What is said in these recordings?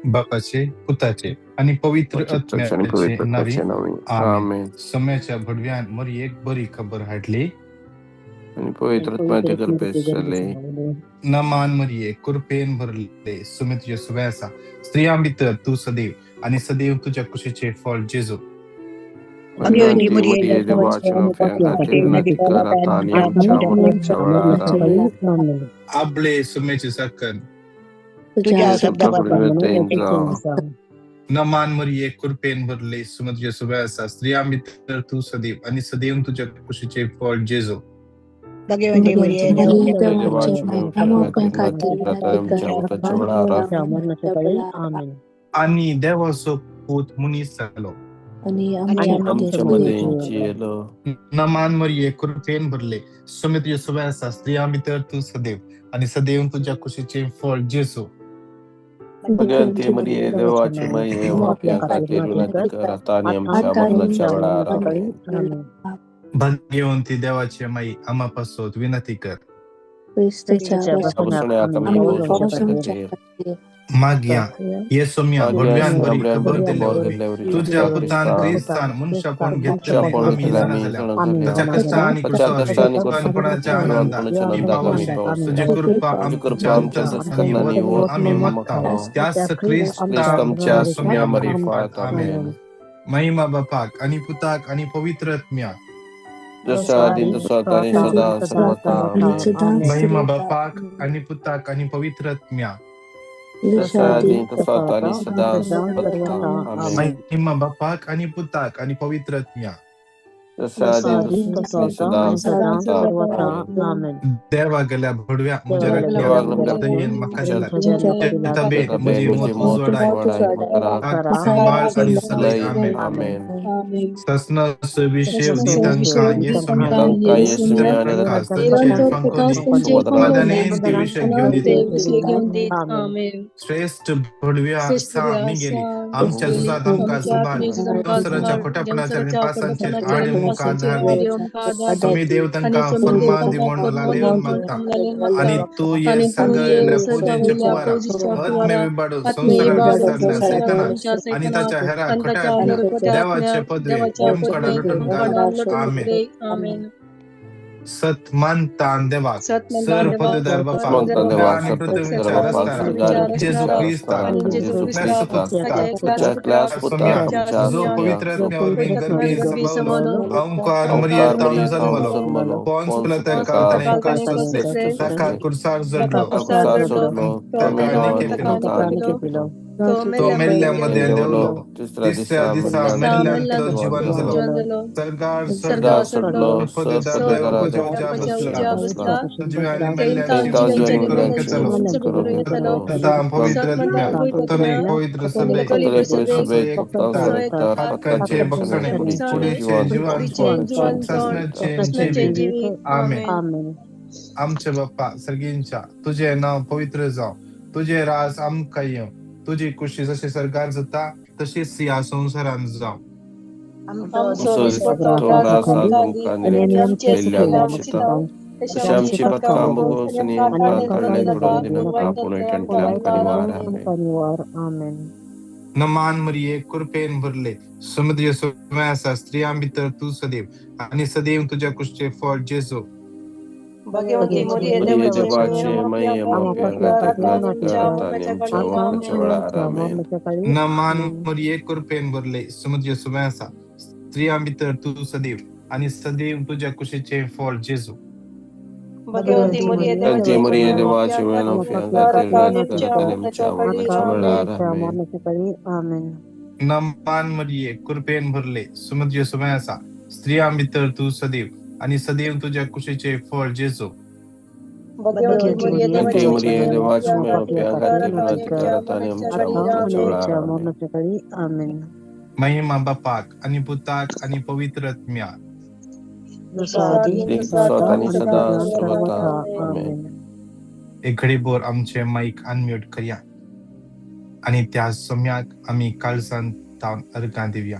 बापाचे, पुताचे आणि पवित्र आणि आत्म्याचे पवित्र नावे नावे आमेन. आमेन. सम्याच्या भडव्यान मरी एक बरी खबर हाडली आणि पवित्र आत्म्याचे गरपेसले नमान मरिये कृपेन भरले सुमित यशुव्यासा स्त्रिया भितर तू सदैव आणि सदैव तुझ्या कुशीचे फळ जेजू. भगवंती मरिये देवाची माफियांखातीर विनंती करात आणि आमच्या मरणाच्या वेळार आमेन. आबळे सुमेचे साखर तुझ्या शब्दाप्रमाणे जा. नमान मरिये कृपेन भरले सुमित यशुव्यासा स्त्रिया भितर तू सदैव आणि सदैव तुझ्या कुशीचे फळ जेजू. भगवंती मरिये देवाची माफियांखातीर विनंती आमच्या मरणाच्या वेळार आमेन. आणि देवाचो पूत मुनीस जालो आणि आमच्या मध्ये जियेलो. नमान मरिये कृपेन भरले सुमित यशुव्यासा स्त्रिया भितर तू सदैव आणि सदैव तुझ्या कुशीचे फळ जेजू. भगवंती मरिये देवाची माफियांखातीर विनंती करात आणि आमच्या मरणाच्या वेळार आमेन. भाग्यवंती देवाची माई आम्हापासून विनंती कर. मागिया ये सोम्या भडव्यान बरी खबर दिल्यावरी तुझ्या पुतान क्रिस्तान मनुष्य पण घेतल्याने आम्ही जाणा झाल्या त्याच्या कष्ट आणि कृपाच्या आनंदात मी पावस तुझी कृपा आमच्या संगी व आम्ही मागता त्यास ख्रिस्ता आमच्या सोम्या मरी फात आमेन. महिमा बापाक आणि पुताक आणि पवित्र आत्म्या जसा आधी तसा आणि सदा सर्वथा आमेन. महिमा बापाक आणि पुताक आणि पवित्र आत्म्या जसा आधी तसा आणि सदा सर्वथा आमेन. महिमा बापाक आणि पुताक आणि पवित्र आत्म्या जसा आधी तसा आणि सदा सर्वथा आमेन. देवा गेल्या भडव्या मुझे रखिया मक्का दिला तबे मुझे मोज वडाय संभाळ आणि सलई आमेन. ससना सविशेव दितंका येसुम्या आणि मदने दिविशे घेऊन आमेन. श्रेष्ठ भडव्या सा मी गेली आमच्या सुसात आमका संभाळ दुसऱ्याच्या खोट्यापणाच्या पासांचे आडे मुख आधार दे तुम्ही देवतांका फरमान दिवंडला लेऊन मागता आणि तू ये सगळ्या पूजेचे पुवारा आत्मे विबाडू संसार विसरल्या सैताना आणि त्याच्या हेरा खोट्या देवाचे पदवे यमकडा लुटून घाल आमेन. सतमान तान देवा सर पददार बापा आणि पृथ्वीच्या रस्त्याला जेजू ख्रिस्ता जो पवित्र आत्म्यावर मी गर्भी संभवलो ओंकार मरियतान जन्मलो पोन्स पिलाता काळाने कष्ट असले ताका कुरसार जडलो ताका केलो तो मेल्ल्यामध्ये देवलो तिसऱ्या दिवसा मेल्ल्यांचं जीवन झालो सरदार सडलो पददार पवित्र आमचे बाप्पा सर्गींच्या तुझे नाव पवित्र जाव तुझे राज आमकां येव तुझी कुशी जशी सरकार जाता तशीच या संसारान जाव. नमान मरिये कृपेन भरले समुद्र सोम्यासा स्त्रिया भितर तू सदैव आणि सदैव तुझ्या कुशीचे फळ जेजू. भगवंती मरिये देवाची नमान मरिये कृपेन भरले समुद्र सोम्यासा स्त्रिया भितर तू सदैव आणि सदैव तुझ्या कुशीचे फळ जेजू. भगवंती मरिये देवाची नमान मरिये कृपेन भरले समुद्र सोम्यासा स्त्रिया भितर तू सदैव आणि सदैव तुझ्या कुशीचे फळ जेजू. महिमा बापाक आणि पुताक आणि पवित्र आत्म्या एक घडी बोर आमचे माईक अनम्यूट करूया आणि त्या सम्याक आम्ही काळजान तावन अर्गां दिवया.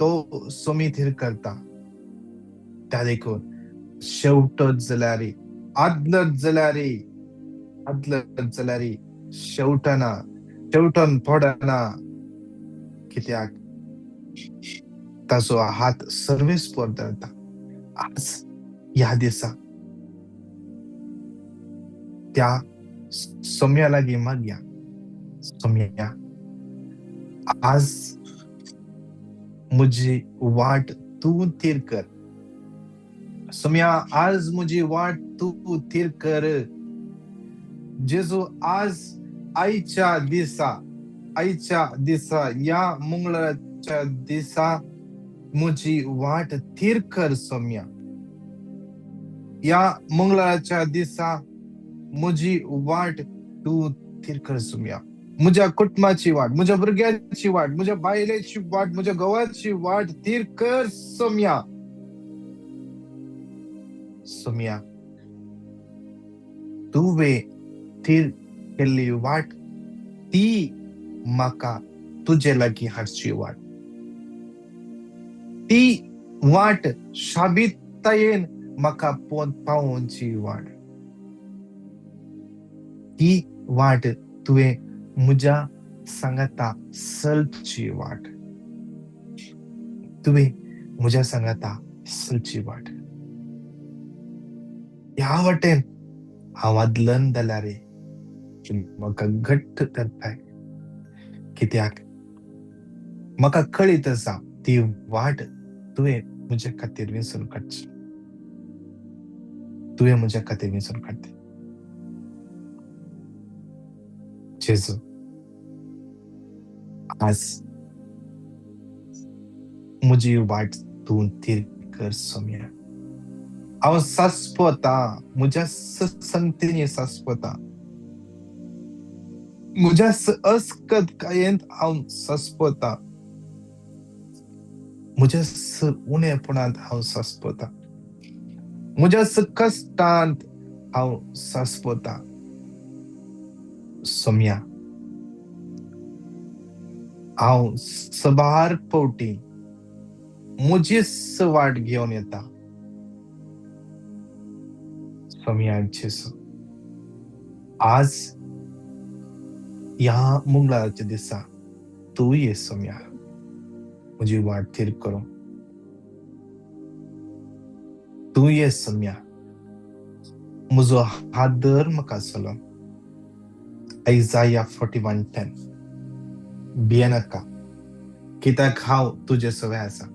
तो सोमी थीर करता. त्या देखून शेवटच जाल्यारी आदलत जाल्यारी शेवटन पडना. कित्याक ताचो हात सर्वेस पर धरता. आज ह्या दिसा त्या सोम्या लागीं मागया. सोम्या, आज म्हजी वाट तूं थीर कर. सोम्या, आज म्हजी वाट तूं थीर कर. जेजू, आज आयच्या दिसा या मंगळाच्या दिसा म्हजी वाट थीर कर. सोम्या, या मंगळाच्या दिसा म्हजी वाट तूं थीर कर. सोम्या, म्हज्या कुटुंबाची वाट, म्हज्या भुरग्यांची वाट, म्हज्या बायलेची वाट, म्हज्या घोवाची वाट थीर कर. सोम्या, सोम्या, तुवें थीर केल्ली वाट ती म्हाका तुजे लागीं हाडची वाट. ती वाट शाबीतायेन म्हाका पावोवची वाट. ती वाट तुवें म्हज्या सांगाता चलची वाट. तुवें म्हज्या सांगाता चलची वाट. ह्या वाटेन हांव आदलन जाल्यार म्हाका घट्ट धरताय. कित्याक म्हाका कळीत आसा ती वाट तुवें म्हजे खातीर विंचून काडची. तुवें म्हज्या खातीर विंचून काडची. जेजू, आज म्हजी वाट तूं थीर कर. सोम्या, हांव सासपता, म्हज्या संगतींनी सासपता. म्हज्या अस्कतकायेंत हांव सासपता. म्हज्या उणेपणांत हांव सासपता. म्हज्या कश्टांत हांव सासपता. सोम्या, हांव सबार फावटी म्हजीच वाट घेवन येता. सोम्या जेजू, आज ह्या मंगळाच्या दिसा तूं ये. सोम्या, म्हजी वाट थीर करूं. तूं ये. सोम्या, म्हजो हात धर म्हाका चलोवन. आयजाया 41:10. भियेनाका, कित्याक हांव तुजे सवय आसा.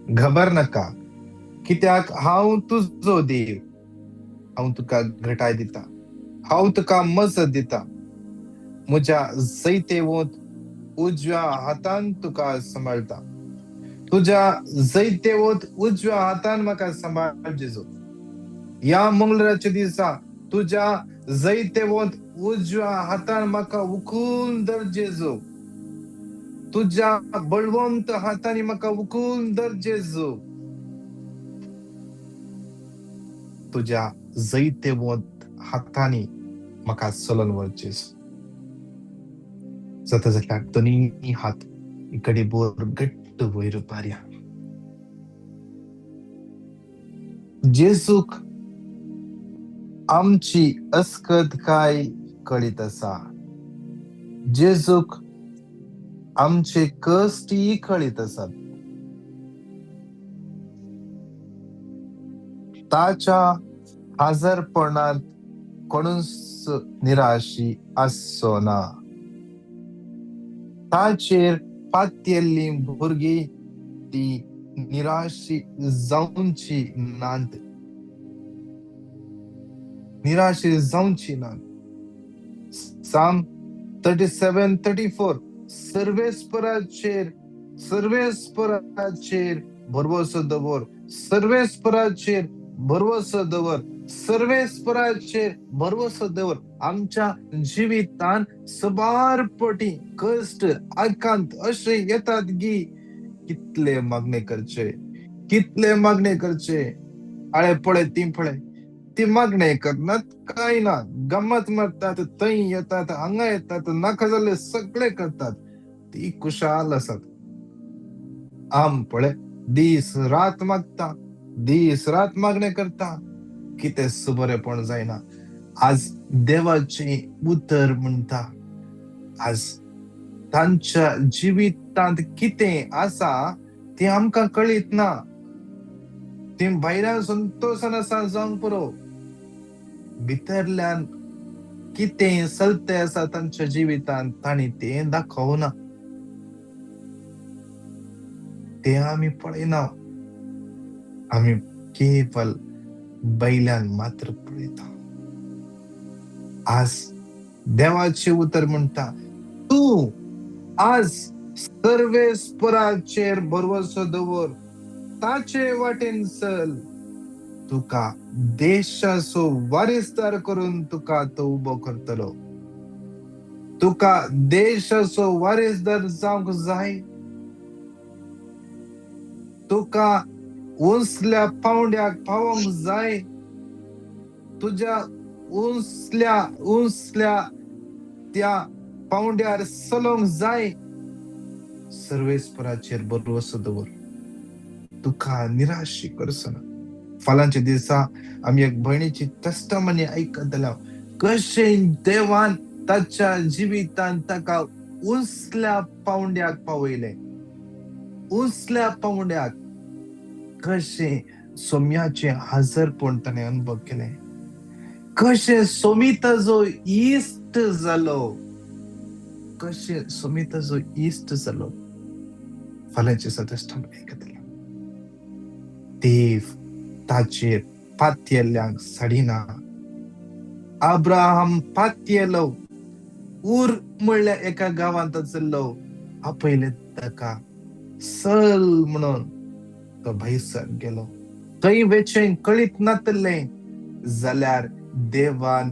घबरनाका, कित्याक हांव तुजो देव. हांव तुका घटाय दिता. हांव तुका मजत दिता. म्हज्या जैतेवंत उजव्या हातान तुका सांबाळता. तुज्या जैतेवंत उजव्या हातान म्हाका सांबाळ. जेजू, ह्या मंगळाच्या दिसा तुज्या जैतेवंत उजव्या हातान म्हाका उखलून धर. जेजू, तुज्या बळवंत हातांनी म्हाका उखलून धर. जेजू, तुज्या जैतेवंत हातांनी म्हाका चलोवन व्हर. जेजू, जाता जाल्यार दोनी हात इकडे बोर घट्ट वयर उबारया. जेजूक आमची अस्कतकाय कळीत आसा. जेजूक आमचे कश्टय कळीत आसात. ताच्या हजरपणांत कोणूच निराशी आसचोना. ताचेर पातयेल्ली भुरगीं ती निराशी जावची नात. निराशी जावची नात. साम 37:34. सर्वेस्पराचेर भरवसो दवर. सर्वेस्पराचेर भरवसो दवर. सर्वेस्पराचेर भरवसो दवर. आमच्या जिवितान सबार पटी कष्ट आकांत अशे येतात गी. कितले मागणे करचे, कितले मागणे करचे. आळे पळे ती पळे ती मागणे करनात काय ना. गमत मारतात, थंय येतात, हांगा येतात, नाका जाल्ले सगळे करतात. ती खुशाल आसात. आम पळे दीस रात मागता, दीस रात मागणे करता, कितें सुबरेपण जायना. आज देवाचे उतर म्हणटा. आज तांच्या जिवितांत कितें आसा ते आमकां कळीत ना. ती भायल्यान संतोषान आसा जावंक पुरो, भितरल्यान कितें चलतें आसा तांच्या जिवितांत तांणी तें दाखोवना. ते आमी पळयना. आमी केवल बैल्यान मात्र पळयता. आज देवाचे उतर म्हणटा, तू आज सर्वेस्पराचेर भरवसो दवर, ताचे वाटेन चल. तुका देशाचो वारीसदार करून तुका तो उबो करतलो. तुका देशाचो वारीसदार जावंक जाय. तुका उंचल्या पावंड्याक पावोंक जाय. तुज्या उंचल्या त्या पावंड्यार चलोंक जाय. सर्वेस्पराचेर भरवसो दवर. तुका निराशी करसना. फालांच्या दिसा आमी एक भयणीची टेस्टमनी आयकतलो. कशें देवान ताच्या जिवितांत ताका उंचल्या पावंड्याक पावयले. उंचल्या पावंड्याक कशें सोम्याचे हजरपण ताणें अनुभव केले. कशें सोमी ताजो इश्ट जालो. कशें सोमी ताजो इश्ट जालो. फाल्यांच्या दिसा टेस्टमनी आयकतलो. देव ताचेर पातयेल्ल्यांक साडिना. अब्राहम पातयेलो. उर म्हणल्या एका गांवांत चल्लो. आपयले ताका चल म्हणून तो भयसर गेलो. थंय वेचें कळीत नातलें जाल्यार देवान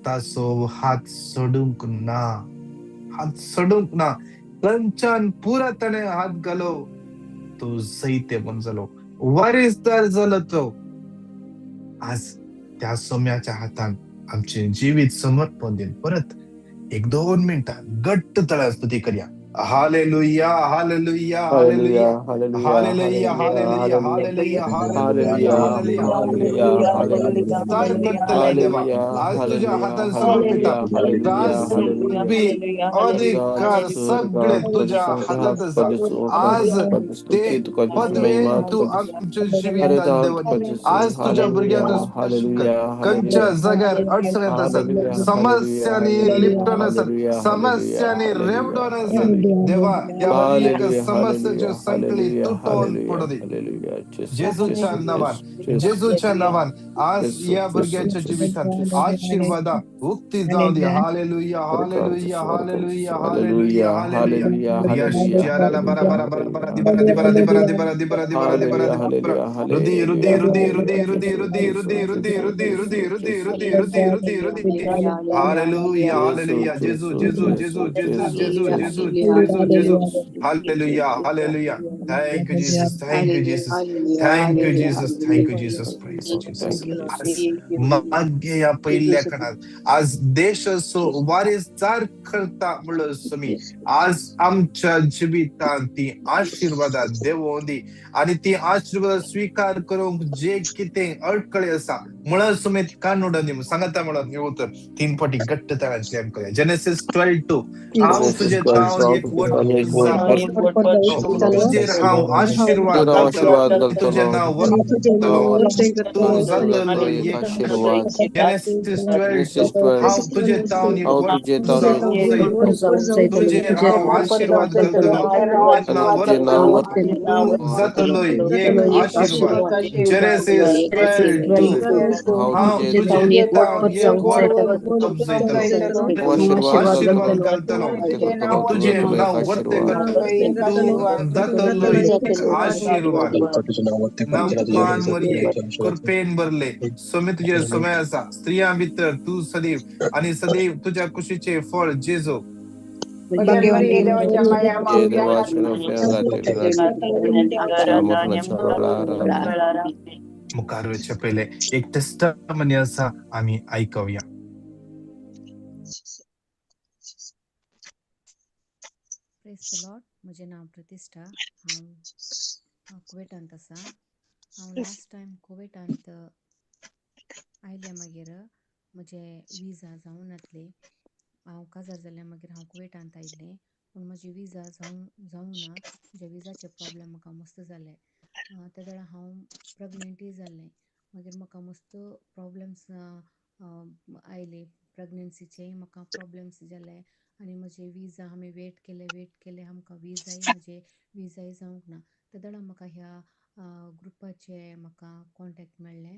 ताचो हात सोडूंक ना. हात सोडूंक ना. थंयच्यान पुरा ताणें हात घालो. तो जैते म्हूण जालो. वारीसदार जालो तो. आज त्या सोम्याच्या हातान आमचे जिवीत समर्पण दिन परत 1-2 मिनिटां घट्ट तळ्यान स्तुती करया. Hallelujah, hallelujah, hallelujah, hallelujah, hallelujah, hallelujah, hallelujah, hallelujah, hallelujah. विस्तार करतले देवा. आज तुझ्या हातान समर्पिता. राजबी अधिकार सगळे तुझ्या हातात आसा. आज ते पदवेन तू आमच्या जिवितांत देवनी. आज तुझ्या भुरग्यांक स्पर्श कर. खंयच्या जाग्यार अडचणीत आसत, समस्यांनी लिपटून आसत, समस्यांनी रेवडून आसत, देवा ह्या एक समस्याच्यो संकळी तुटून पडू दे. जेजूच्या नावान, जेजूच्या नावान आज या भुरग्याच्या जिवितांत आशीर्वादा उक्ती जाऊ दे. Hallelujah, hallelujah, hallelujah, hallelujah, hallelujah. यश याराला बरा बरा बरा बरा दिबरा दिबरा दिबरा दिबरा दिबरा दिबरा दिबरा दिबरा. रुदी रुदी रुदी रुदी रुदी रुदी रुदी रुदी रुदी रुदी रुदी रुदी रुदी रुदी रुदी. Hallelujah, hallelujah. जेजू, जेजू, जेजू, जेजू, जेजू, जेजू, जेजू, जेजू. Hallelujah, hallelujah. Thank you, Jesus. Thank you, Jesus. Thank you, Jesus. Thank you, Jesus. Praise you, Jesus. आज मागे या पहिल्या काळात आज देशाचो वारीसदार करता म्हणून तुम्ही आज आमच्या जिवितांत ती आशीर्वादा देवों दी. आणि ती आशीर्वाद स्वीकार करूंक जे कितें अडकळे आसा म्हणून तुम्ही कानून दी सांगता म्हणून उतर 3 फाटी घट्ट तळ्यान क्लेम करूया. जेनेसिस 12:2. हांव तुझे तावन एक तुझेर हांव आशीर्वाद घालतलो. तुझे नाव वर्तलो. तू जातलो एक आशीर्वाद. जेनेसिस 12:2. 12. हांव तुझे तावन एक हांव तुझे तावन तुझे हांव आशीर्वाद घालतलो. तुझे नाव तू जातलो एक आशीर्वाद. जेनेसिस 12:2. हांव तुझे तावन एक आशीर्वाद घालतलो. तुझे नाव वर्ते तू जातलो एक आशीर्वाद. नामान मरिये कृपेन भरले. सोमे तुझे समय आसा. स्त्रिया भितर तू सदैव आणि सदैव तुझ्या कुशीचे फळ जेजो. मुखार वचचे पहिले एक टेस्टमनी आसा आम्ही ऐकूया. Praise the Lord. म्हजें नांव प्रतिश्ठा. हांव कुवेटांत आसा. हांव लास्ट टायम कुवेटांत आयले मागीर म्हजे विजा जावन नासली. हांव काजार जाल्लें मागीर हांव कुवेटांत आयिल्लें, पूण म्हजी विजा जावंक ना. म्हज्या विजाचे प्रॉब्लेम म्हाका मस्त जाले. त्या वेळार हांव प्रेग्नेंटूय जाल्लें. मागीर म्हाका मस्त प्रॉब्लेम्स आयले. प्रेग्नन्सीचेय म्हाका प्रॉब्लेम्स जाले आनी म्हजे विजा हांवें वेट केले आमकां म्हजे विजाय जावंक ना. त्या वेळार म्हाका ह्या ग्रुपाचे म्हाका कॉन्टेक्ट मेळ्ळे.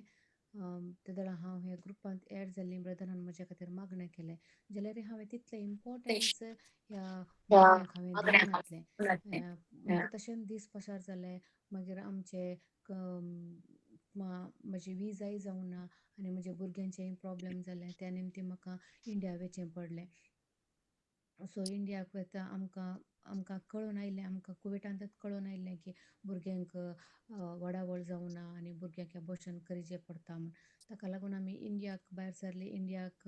त्या वेळार हांव ह्या ग्रुपांत एड जाल्ली. ब्रदरान म्हजे खातीर मागणें केलें, जाल्यार हांवें तितलें इम्पोर्टन्स ह्या मागण्याक हांवें दिवंक नासलें. म्हाका तशेंच दीस पसार जाले. मागीर आमचे म्हजी विजाय जावंक ना आनी म्हज्या भुरग्यांचेय प्रॉब्लेम जाले. त्या निमती म्हाका इंडिया वचचें पडलें. सो इंडियाक वता आमकां कळून आयलें, आमकां कुवेटांतच कळून आयलें की भुरग्यांक वडावळ जावं ना आनी भुरग्यांक एबॉर्शन करचें पडटा म्हूण. ताका लागून आमी इंडियाक भायर सरलीं. इंडियाक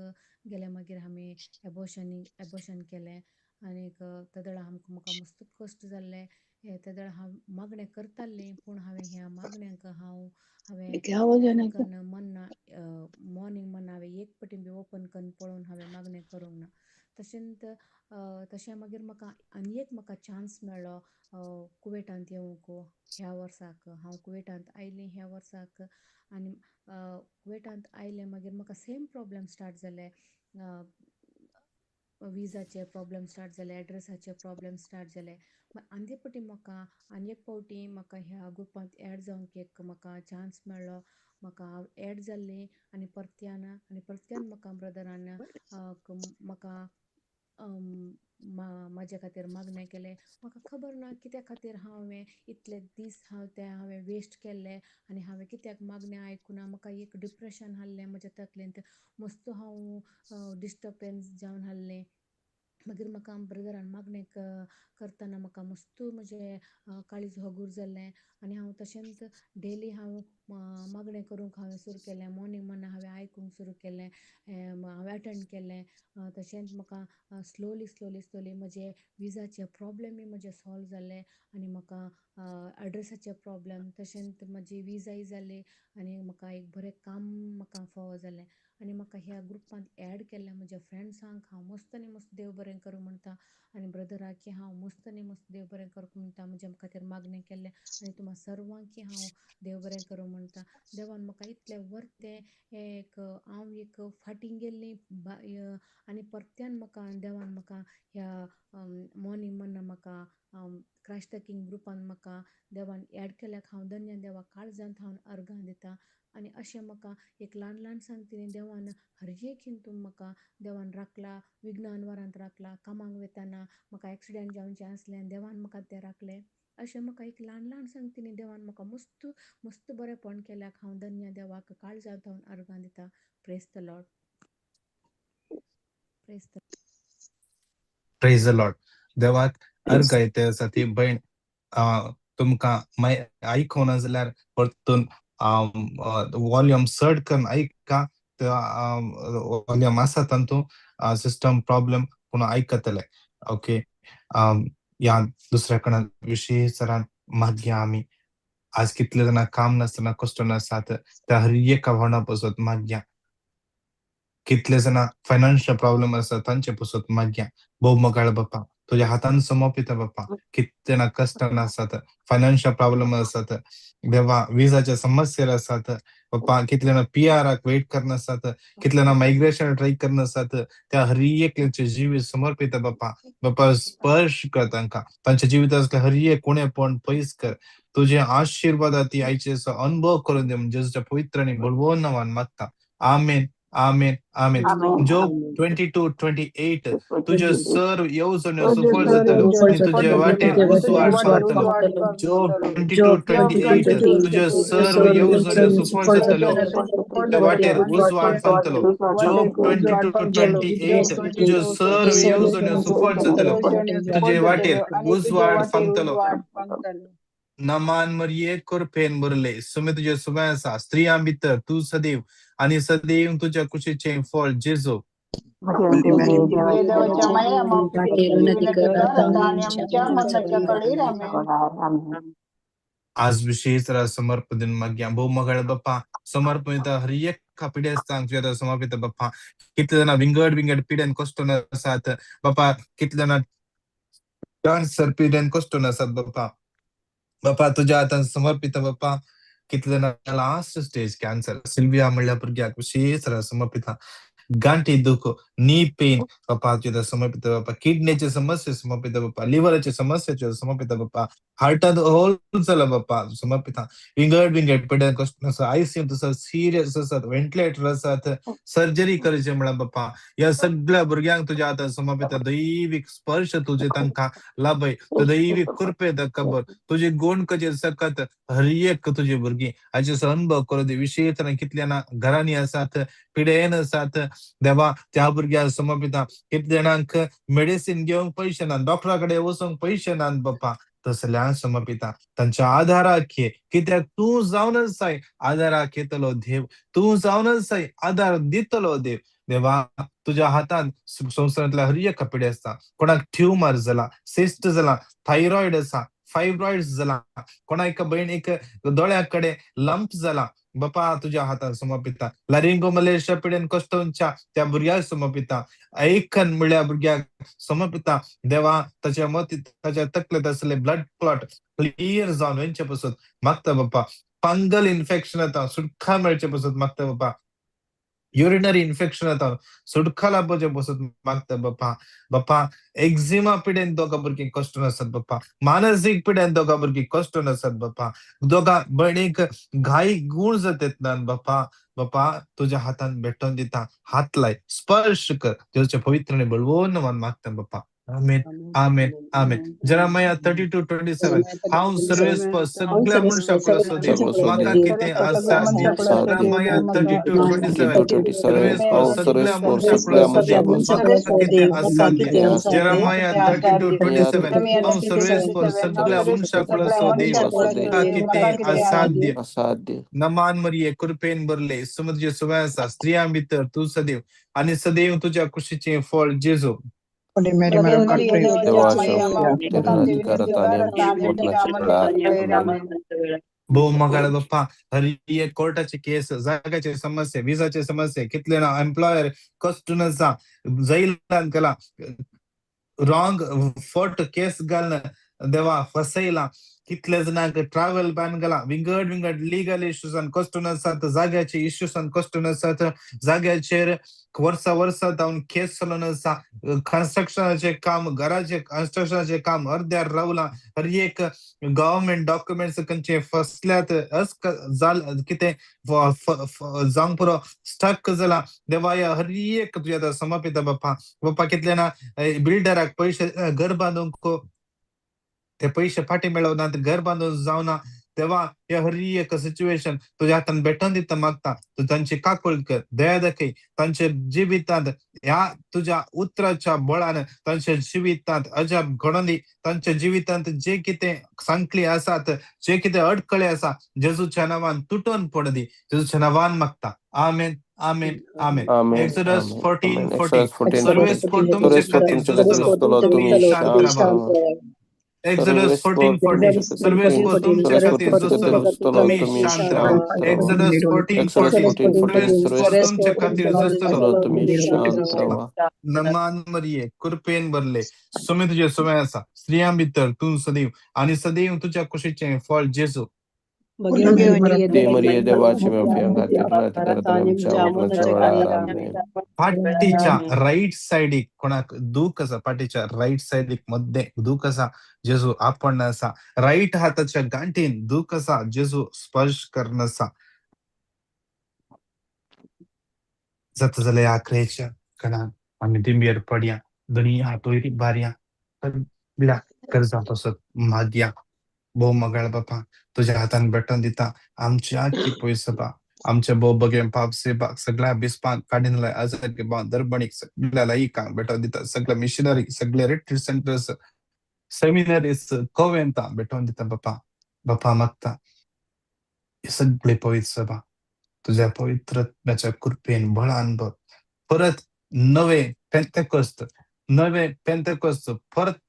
गेले मागीर आमी एबॉर्शन केलें आनीक त्या वेळार म्हाका मस्त कश्ट जाल्ले. त्या वेळार हांव मागणें करतालें, पूण हांवें ह्या मागण्यांक ओपन करून मॉर्निंग मन्ना हांवें एक पाटीं बी ओपन करून पळोवन हांवें मागणें करूंक ना. तशें मागीर म्हाका चान्स मेळ्ळो कुवेटांत येवंक. ह्या वर्साक हांव कुवेटांत आयलें ह्या वर्साक. आनी कुवेटांत आयलें मागीर म्हाका सेम प्रॉब्लेम स्टार्ट जाले. विजाचे प्रॉब्लेम स्टार्ट जाले, एड्रेसाचे प्रॉब्लेम स्टार्ट जाले. आनी एक फावटी म्हाका ह्या ग्रुपांत एड जावंक म्हाका चान्स मेळ्ळो. हांव एड जाल्लें आनी परत्यान म्हाका ब्रदरान म्हाका म्हाजे खातीर मागणें केलें. म्हाका खबर ना कित्या खातीर हांवें इतले दीस हांवें वेस्ट केल्ले आनी हांवें कित्याक मागणें आयकुना. म्हाका एक डिप्रेशन आसलें म्हज्या तकलेंत. मस्त हांव डिस्टर्बन्स जावन आसलें. मागीर म्हाका ब्रदरान मागणें करतना म्हाका मस्त म्हजें काळीज हगूर जाल्लें आनी हांव तशेंच डेली हांव मागणें करूंक हांवें सुरू केलें. मॉर्निंग मन्ना हांवें आयकूंक सुरू केलें, हांवें अटेंड केलें. तशेंच म्हाका स्लोली म्हजे विजाचे प्रॉब्लेमूय म्हजे सॉल्व जाले आनी म्हाका एड्रेसाचे प्रॉब्लेम तशेंच म्हजी विजाय जाली आनी म्हाका एक बरें काम म्हाका फावो जालें. आनी म्हाका ह्या ग्रुपांत एड केल्लें म्हज्या फ्रेंड्सांक हांव मस्त आनी मस्त देव बरें करूं म्हणटा आनी ब्रदराकी हांव मस्त आनी मस्त देव बरें करूं म्हणटा. म्हज्या खातीर मागणें केल्लें आनी तुम्हा सर्वांकी हांव देव बरें करूं म्हणटा. देवान म्हाका इतलें वर्तें हांव एक फाटीं गेल्लीं आनी परत्यान देवान म्हाका ह्या मॉर्निंग मन्ना म्हाका क्रायस्ट द किंग ग्रुपान म्हाका देवान एड केल्याक हांव धन्य. देवाक काळजांत हांव अर्गां दितां. आनी अशें म्हाका एक ल्हान सांगतीनी देवान हर एक हितून म्हाका देवान राखला. विज्ञान वरांत राखला. कामाक वयतना म्हाका एक्सिडेंट जावचें आसलें, देवान म्हाका तें राखलें. अशें म्हाका एक ल्हान सांगतीनी देवान म्हाका मस्त बरेंपण केल्याक हांव धन्य. देवाक काळजांत हांव अर्गां दितां. Praise the Lord. Praise the Lord. देवाक अर्घ येते ती भयण तुमकां आयकूना जाल्यार परतून वॉल्यूम चड करून ऐका. वॉल्यूम आसा तातूंत सिस्टम प्रॉब्लेम पूण आयकतले. ओके. या दुसऱ्या कोणा विशीं सरान मागया आमी. आज कितले जाणां काम नासतना कश्ट आसात त्या हर एका भावना पासत मागया. कितले जाणां फायनान्शियल प्रॉब्लेम आसा तांचे पासत मागया. भोव मोगाळ बाप्पा तुझ्या हातान समर्पिता बाप्पा. कितले जाणां कश्टान आसात, फायनान्शियल प्रॉब्लेम आसात देवा, विजाच्या समस्या आसात बाप्पा. कितले जाणां PR वेट करना आसात, कितले जाणां मायग्रेशन ट्राय करना आसात. त्या हर एकचे जीव समर्पित बाप्पा. बाप्पा स्पर्श कर तांकां. तांच्या जिवितांतले हर एक उणेपण पयस कर. तुझे आशीर्वाद ती आयचे अनुभव करून दे म्हणजे जेजूच्या पवित्र आनी बळवंत नांवान मागता. आमेन, आमेन, आमेन. जॉब 22:28 तुझे सर्व येवजण्यो सफळ जातल्यो आणि तुझे वाटेर उजवाड पावतलो. जॉब 22:28 तुझे सर्व येवजण्यो सफळ जातल्यो, तुझे वाटेर उजवाड पावतलो. जॉब 22:28 तुझे सर्व येवजण्यो सफळ जातल्यो, तुझे वाटेर उजवाड पावतलो. नमान मरिये कृपेन भरले सुमे तुझे सुबह आसा स्त्रियां भितर तू सदैव आणि सदैव तुझ्या कुशीचे फळ जेजू देवाच्या माया माऊलीची विनंती कर, आता आणि आमच्या मरणाच्या कळी. आमेन. आज विशेष समर्पण माग्या भो मगळ बाप्पा समर्पित हर एक पिढ्या तुझ्या समर्पित बाप्पा कितले जण विंगड विंगड पिढ्यान कष्ट नसात बाप्पा कितले जण कॅन्सर पिढ्यान कष्ट नसात बाप्पा बाप्पा तुझ्या हातान समर्पित बाप्पा कितले जण लास्ट स्टेज कॅन्सर सिल्विया म्हणल्या भुरग्याक विशेष समर्पित गांठी दुख नी पेन बाप्पा तुझ्या समर्पित बाप्पा किडनीचे समस्या समर्पित बाप्पा लिव्हरचे समस्या समर्पित बाप्पा हार्टात होल झाला बाप्पा समर्पित विंगड विंगड पिढ्यान कष्ट नसा आयसीयू तसं सिरियस असतात व्हेंटिलेटर असतात सर्जरी करायचे म्हणा बाप्पा या सगळ्या भुरग्यांक तुझ्या हातात समर्पित दैविक स्पर्श तुझे तांकां लाभय तो दैविक कृपे खबर तुझे गुण कजे सकत हर एक तुझे भुरगी हाचे अनुभव करू दे विशेष कितल्या घरांनी आसात पिढ्येन आसात देवा त्या भुरग्यांक समर्पित कितल्या जाणांक मेडिसिन घेवंक पैसे ना डॉक्टराकडे वचूंक पैसे नात बाप्पा तसल्या समर्पिता तांच्या आधाराक घे कित्याक तू जाऊनच जाय आधाराक येतलो देव तू जाऊनच जाय आधार दितलो देव देवा तुझ्या हातान संवसारांतल्या हर एक पिढी असता कोणाक ट्युमर जाला सिस्ट जाला थायरॉइड आसा फायब्रॉइड जाला कोणा एका भयणीक दोळ्याकडे लंप जाला बापा तुझ्या हातान समर्पिता लारिंगो मलेशिया पिढ्यान कष्टोंच्या त्या भुरग्याक समर्पिता ऐकन म्हणल्या भुरग्याक समर्पिता देवा ताच्या मती ताच्या तकलेत असले ब्लड क्लॉट क्लिअर जावन यांच्या पासून मागता बाप्पा फंगल इन्फेक्शन येता सुटका मेळचे पासून मागता बाप्पा युरिनरी इन्फेक्शन येता सुटका लाभचे पासून मागता बाप्पा बाप्पा एक्झिमा पिढ्यान दोघा भुरगी कष्ट नसतात बाप्पा मानसिक पिढ्यान दोघा भुरगी कष्ट नसतात बाप्पा दोघा भयणीक घाई गुण जातात ना बाप्पा बाप्पा तुझ्या हातान भेटून दिता हात लाय स्पर्श कर तुझ्या पवित्र बळवून मन मागता बाप्पा आमेन आमेन आमेन जेरेमिया 32:27 हांव सर्वेस्पर सगळ्या मनशाकुळ असू दे म्हाका कितें असाध्य जेरेमिया 32:27 सर्वेस्पर सगळ्या मनशाकुळ असू दे म्हाका कितें असाध्य जेरेमिया 32:27 हांव सर्वेस्पर सगळ्या मनशाकुळ असू दे म्हाका कितें असाध्य असाध्य नमान मरिये कृपेन भरले समुद्र सुवासा स्त्रियां भितर तू सदैव आणि सदैव तुझ्या कुशीचे फळ जेजू देवाच्या तेरे अधिकारात आणि आमच्या मरणाच्या वेळा आमेन. भो मगाळ बाप्पा हरी एक कोर्टाचे केस जागाचे समस्या विजाचे समस्या कितले ना एम्प्लॉयर कस्टमरचा जैलान केला रॉंग फोट केस घालणं देवा फसयला कितले जणांक ट्रॅव्हल बॅन गेला विंगड विंगड लिगल इश्यूज कष्ट नसतात जाग्याचे इश्यूज कष्ट नसतात जाग्याचेर वर्सा जाऊन केस चलून आसा कन्स्ट्रक्शनाचे काम घराचे कन्स्ट्रक्शनाचे काम अर्ध्यार रावला हर एक गव्हर्नमेंट डॉक्युमेंट्स खंयचे फसल्यात कितें जावंक पुरो स्टक जाला देवा या हर एक तुझ्या समर्पित बाप्पा बाप्पा कितले ना बिल्डराक पैसे घर बांदूंक ते पैसे फाटी मेळवनात घर बांधून जावना तेव्हा या हर एक सिच्युएशन तुझ्या हातान भेटून दिता मागता तू तांची काकूळ कर दया दाखय तांच्या जिवितांत ह्या तुझ्या उतराच्या बळान तांच्या जिवितांत अजाब घडोवन दी तांच्या जिवितांत जे कितें सांकली आसात जे कितें अडकळे आसा जेजूच्या नांवान तुटून पड दी जेजूच्या नांवान मागता आमेन आमेन आमेन आमेन एक्सोडस आमेन 14:14 14 सर्वेस्पर तुमचे खातीर झुजतलो तुम्ही शांत रावा Exodus 14:14 सर्वेस्पर तुमच्या खातीर झुजतलो तुम्ही शांत रावा Exodus 14:14 सर्वेस्पर तुमच्या खातीर झुजतलो तुम्ही शांत राहा. नमान मरिये कृपेन भरले सुमी तुझे सुमे आसा स्त्रियां भितर तू सदैव आणि सदैव तुझ्या कुशीचे फळ जेजू ते मरिये देवाची माफी खातीर अधिकारात आणि आमच्या मरणाच्या वेळा आमेन. पाठीच्या राईट साइडीक कोणाक दुख आसा पाठीच्या राईट साइडीक मध्ये दुख आसा जेजू आपण आसा राईट हाताच्या गांठीन दुख आसा जेजू स्पर्श करनसा जाता जाल्यार आखरेच्या कणान आमी दिंबेर पडया दोनी हातोयरी बारया बिला कर्जा पासत मागया भो मगाळ बापा तुझ्या हातान भेटून दिता आमची आखी पयसबा आमच्या भोव बगे पाप सेबाक सगळ्या बिस्पांक काडीन लाय आजारी बा दरबणीक सगळ्या लायिकांक भेटून दिता सगळ्या मिशनरी सगळे रिट्रीट सेंटर्स सेमिनरीज कॉवेंता भेटून दिता बापा बापा मागता हे सगळे पवित्र सभा तुझ्या पवित्रात्म्याच्या कृपेन बळान बघ परत नवे पेंतेकोस्त परत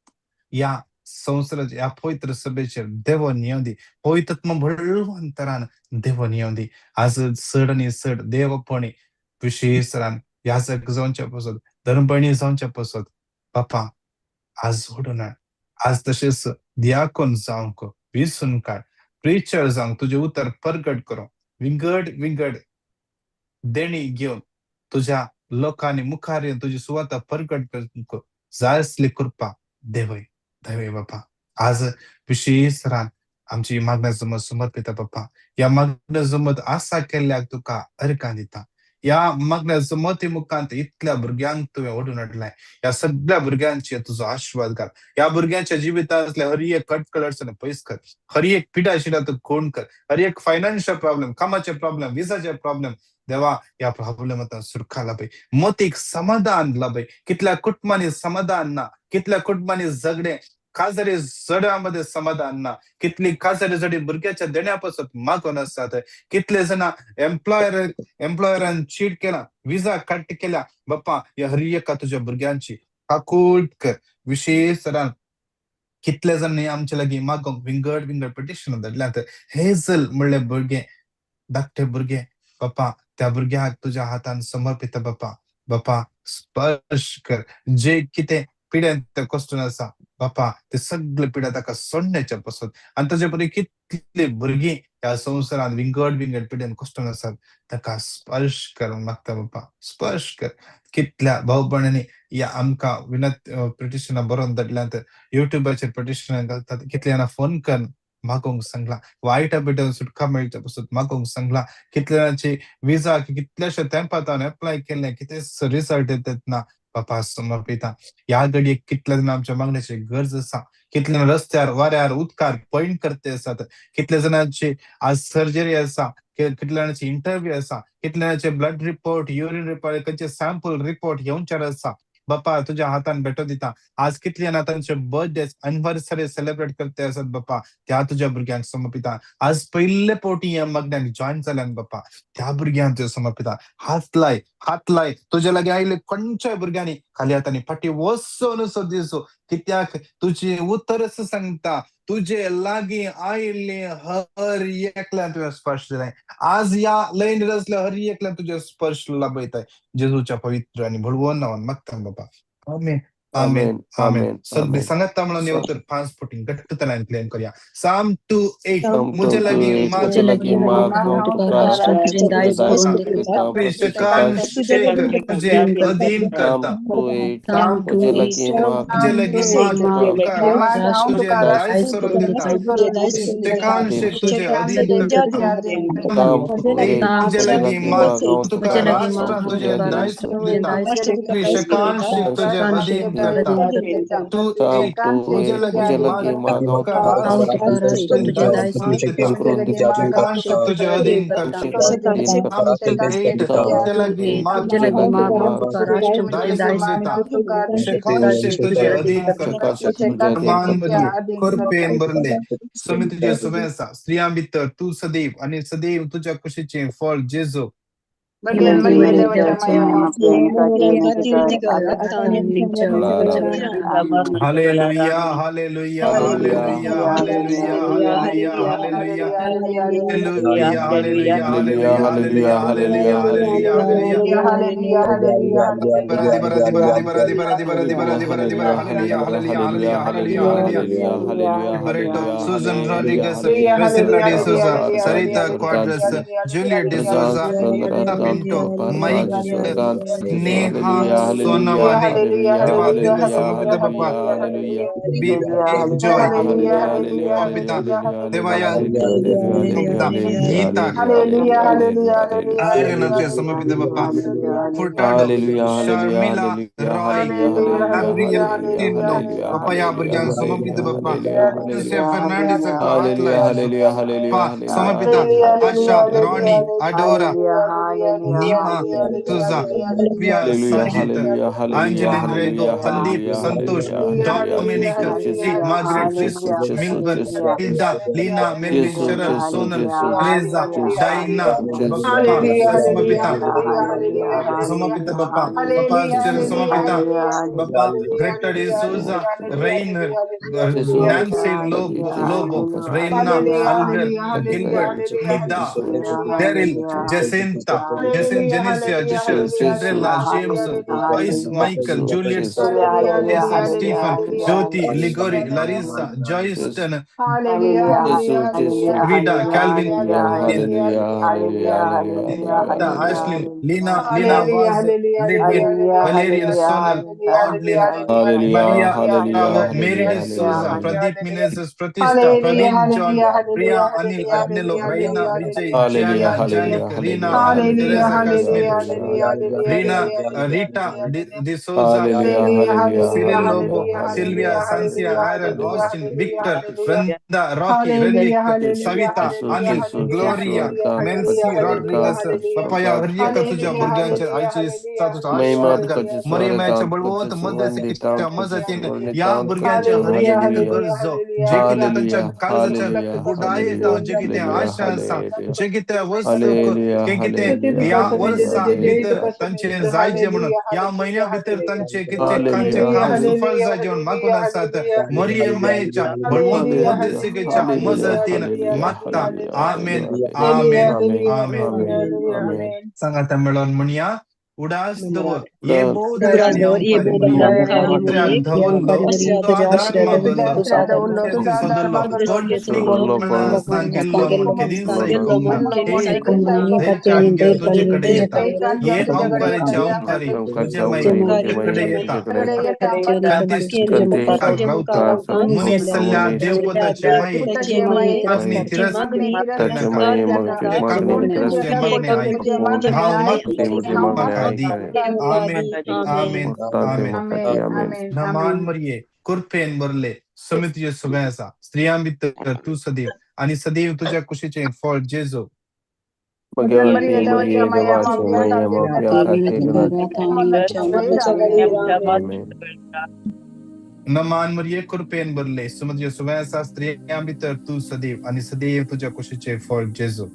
या संवसाराच्या ह्या पवित्र सभेचेर देव नियोंदी पवित्रत्म भळवंतरान देव नियोंदी आज चड आनी चड देवपणी विशेषरान याजक जावचे पसत धर्मपणी जावचे पसत बापा आज ओडून हाड आज तशेंच दियाकोन जावंक विसरून काड प्रिचर जावंक तुझे उतर प्रगट करूं विंगड विंगड देणी घेवन तुझ्या लोकांनी मुखार येवन तुझी सुवाता प्रगट करूंक जाय असली कृपा देवय देवय बापा आज विशेषरान आमची मागण्या जमत समर्पिता बापा या मागण्या जमत आसा केल्ल्याक तुका अर्कां दिता या मागण्या जमती मुखांत इतल्या भुरग्यांक तुवें ओडून हाडलाय या सगळ्या भुरग्यांचे तुजो आशीर्वाद घाल या भुरग्यांच्या जिवितांतले हर एक कटकट अडचण पयस कर हर एक पिडा शिडा तू कोण कर हर एक फायनान्शियल प्रॉब्लेम कामाचे प्रॉब्लेम विजाचे प्रॉब्लेम देवा या प्रॉब्लेमांतल्यान सुटका लाभय मतीक समाधान लाभय कितल्या कुटुंबांनी समाधान ना कितल्या कुटुंबांनी झगडे काजरी जड्यामध्ये समाधान ना कितली काजरी जडी भुरग्याच्या देण्यापासून मागून असतात कितले जण एम्प्लॉयरान चीट केला विजा कट केला बाप्पा या हर एका तुझ्या भुरग्यांची काकूट कर विशेष रान कितले जण आमच्या लागीं मागोंक विंगड विंगड पिटिशन धाडल्यात हेजल म्हणले भुरगे धाकटे भुरगे बाप्पा त्या भुरग्याक तुझ्या हातान समर्पित बाप्पा स्पर्श कर जे कितें पिड्यान ते कश्ट आसा बाप्पा ते सगळे पिड्या ताका सोडण्याच्या पासून आणि ताचे परी कितली भुरगीं ह्या संवसारान विंगड विंगड पिड्यान कश्ट आसात ताका स्पर्श करूंक मागता बाप्पा स्पर्श कर कितल्या भाऊ भयणांनी या आमकां विनत पिटिशनां बरोवन धाडल्यात युट्यूबाचेर पिटिशनां घालतात कितले जाणां फोन कर मागोंक सांगला वायटा पिड्यान सुटका मेळच्या पासून मागोंक सांगला कितल्याची विजा कितल्याशा तेंपात हांवें एप्लाय केल्ले कितें रिझल्ट येतात ना बापा समर्पिता या घडयेक कितल्या जण आमच्या मागण्याची गरज आसा कितल्या रस्त्यार वाऱ्यार उदकार पॉइंट करते आसात कितल्या जणांची आज सर्जरी आसा कितल्या जणांची इंटरव्यू आसा कितल्या जणांचे ब्लड रिपोर्ट युरिन रिपोर्ट खंयचे सॅम्पल रिपोर्ट येवचार आसा बापा तुझ्या हातान भेटो दिता आज कितले जाणां तांचे बर्थडे एनिव्हर्सरी सेलिब्रेट करते आसात बापा त्या तुझ्या भुरग्यांक समर्पिता आज पयले पोटी या मागण्यांक जॉइन जाल्यान बापा त्या भुरग्यांक तुवें समर्पिता हात लाय तुझ्या लागीं आयले खंयच्याय भुरग्यांनी खाली हातांनी फाटी वचो दिसो कित्याक तुझे उतरच सांगता तुझे लागीं आयिल्ले हर एकल्यान तुवें स्पर्श दिलाय आज या लयन रचल्या हर एकल्यान तुझे स्पर्श लाभयताय जेजूच्या पवित्र आणि भळवून नावान मागता बापा आमेन आमेन आमेन सगळी सांगता म्हणून येवतर 5 फुटी घट्टतल्यान क्लेम करया साम 2 8 मुझे लगी तुझे अधीन करता मुझे लगी तुझे दास करून देता तुझे अधीन करता मुझे लगी तुका राष्ट्र तुझे दास देता तुझे अधीन करता तू एक मुझे लगी तुका राष्ट्र तुझे दास देता तुझे अधीन करता मुझे लगी तुझे अधीन करता मान करपेन बरले समी तुझे सुमेसा स्त्रियां भितर तू सदैव आणि सदैव तुझ्या कुशीचे फळ जेजू hallelujah hallelujah hallelujah hallelujah hallelujah hallelujah hallelujah hallelujah hallelujah hallelujah hallelujah hallelujah Susan Rodriguez, Priscilla de Souza, Sarita Quadras, Juliet de Souza, Pinto, Mike, Neha Sonavani, Devadina Samapita Papa, Joy, Pita, Devaya, Gita, Iron Samapita Papa, Furtado, Sharmila, Roy, Gabriel, Tindo, Papaya Burgan, Samapita Papa, Fernandez, Samapita, Asha, Ronnie, Adora, Neema तुझा Priya Hallelujah, Sanjit hallelujah, hallelujah, Angeline Rego, hallelujah, Haldeep, hallelujah, Santosh, hallelujah, hallelujah. Dominic, Jesus, Lee, Jesus, Margaret, Jesus, Chris, Jesus, Jesus, Milburn, Jesus. Hilda, Lina, Melvin, Jesus, Sharon, Jesus, Sonal, Jesus, Teresa, Jesus, Daina, Jesus, Bappa, Jesus. Sumapita, Sumapita Bappa, Bappa, Sumapita, Bappa, Greta de Souza, Rain, Jesus, Nancy Lobo, Reina, Algar, Gilbert, Nida, Daryl, Jacinta, Janicia, Jishel, Cinderella, James, Vice, Michael, Juliet, Stacy, Stephen, Jyoti, Ligori, Larissa, Joyce, Vida, Calvin, Ashley, Lina was Lidwin, Valerian, Sonal, Audlin, Maria, Mary De Souza, Pradeep Menezes, Pratista, Praveen John, Priya, Anil, Agnelo, Raina, Vijay, Jana, Janik, Rina, Teresa Casmin, Rina, Rita De Souza, Cyril Lobo, Sylvia, Sansia, Aaron, Austin, Victor, Brenda, Rocky, Renwick, Savita, Anil, Gloria, Mercy, Rodriguez, Papaya, Hryeka तुझ्या बुरग्यांच्या आईच्या तुझा महिमा आशीर्वाद घाल. तुझी मरियमाच्या स्वरतान बळवत तुझी मध्यस्थीच्या सुगंधितान तुझी मदतीने या सुवर्णितान बुरग्यांच्या हर एक Hallelujah, गरज जे की त्या त्यांच्या hallelujah, काळजाच्या hallelujah, गुडाये hallelujah, जे की त्या hallelujah, आशा असा hallelujah, जे की त्या वस्तूक hallelujah, के की ते hallelujah, या hallelujah, वर्षा भितर hallelujah. तांचे जायचे म्हणून या महिन्या भितर तांचे किती कांचे Hallelujah, काम hallelujah, सुफल जायचे म्हणून मागून असतात मरियमाच्या बळवत hallelujah, मध्यस्थीच्या hallelujah, मदतीने hallelujah, मागता hallelujah, आमेन hallelujah. आमेन Amen, आमेन amen, amen. सांगा त्या मिळून म्हणूया उडास दवर ये Lord, बोधया न्यावकारी म्हणूया पत्र्या धवल्लो तो आधार मागल्लो मुख्य सदल्लो कोटलिंग सांगिल्लो मुख्यदीन सैकुम्ना हे कांगे तुझ्याकडे येता ये अवकारी तुझ्याकडे येता तुझ्याकडे कंतीस कंटेश रावता मुनी सल्ल्या देवपताचे माई मागणी तिरस त्याच्या माये मागणे तिरस्कार मागणे ऐकून भाव ते मुझे मागणे मागदी ऐकावे आमेन आमेन मोठा आमेन मकती आमेन नमान मरिये कुरपेन बरले समितीचे सुभ्यासा स्त्रियांबितर तू सदैव आणि सदैव तुझ्या कुशीचे फळ जेजो भगवंती मरिये देवाचे मैया मोठ्या खातील आमेन नमान मरिये कुरपेन बरले समितीचे सुभ्यासा स्त्रियांबितर तू सदैव आणि सदैव तुझ्या कुशीचे फळ जेजो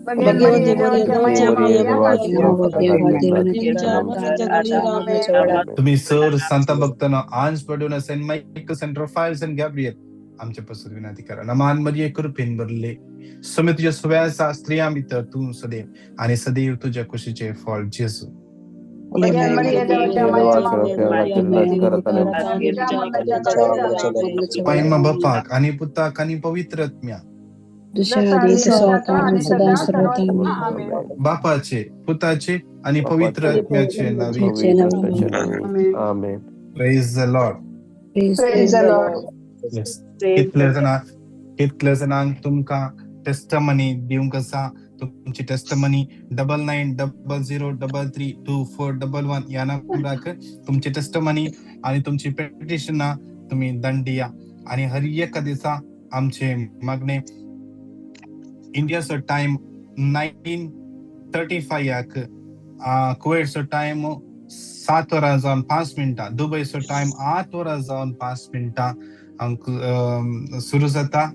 भगवंती मरिये देवाचे आमेन तुम्ही सर सांता भक्तांना आज पडून saint Michael centre 5 saint Gabriel आमच्या पासून विनंती करा नमान मरिये कृपेन भरले समितीच्या सुव्यासा स्त्रियांबितर तू सदैव आणि सदैव तुझ्या कुशीचे फळ जेजू महिमा बापाक आणि पुताक आणि पवित्र आत्म्या बापाचे पुताचे आणि पवित्र आत्म्याचे नावे आमेन प्रेज द लॉर्ड येस कितले जणांक तुमका टेस्टमनी दिवंक आसा तुमची टेस्टमनी 9900332411 या नंबराक तुमची टेस्टमनी आणि तुमची पेटिशना तुम्ही दंडिया आणि हर एक दिसा आमचे मागणे इंडियाचो टाइम 9:35 याक कुवेटचो टाइम 7 वरां जावन 5 मिनटां दुबयचो टाइम 8 वरां जावन 5 मिनटां सुरू जाता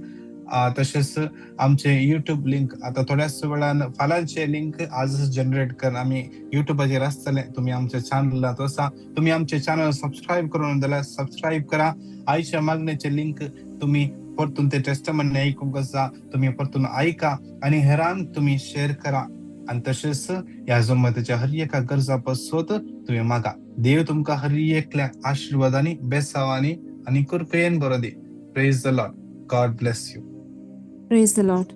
तशेंच आमचे युट्यूब लिंक आता थोड्याच वेळान फाल्यांचे लिंक आजच जनरेट कर आम्ही युट्यूबाचेर आसतले तुम्ही आमच्या चॅनलात आसा तुम्ही आमचे चॅनल सबस्क्राईब करून जाल्यार सबस्क्राईब करा आयच्या मागणेचे लिंक तुम्ही परतून ते टेस्टमनी ऐकूंक आसा तुम्ही परतून ऐका आणि हेरांक तुम्ही शेअर करा आणि तशेंच ह्या जमतेच्या हर एका गरजा पसोत तुम्ही मागा देव तुमका हर एकल्या आशीर्वादांनी बेसावांनी आणि कृपेन बरो दे praise the Lord God bless you Praise the Lord.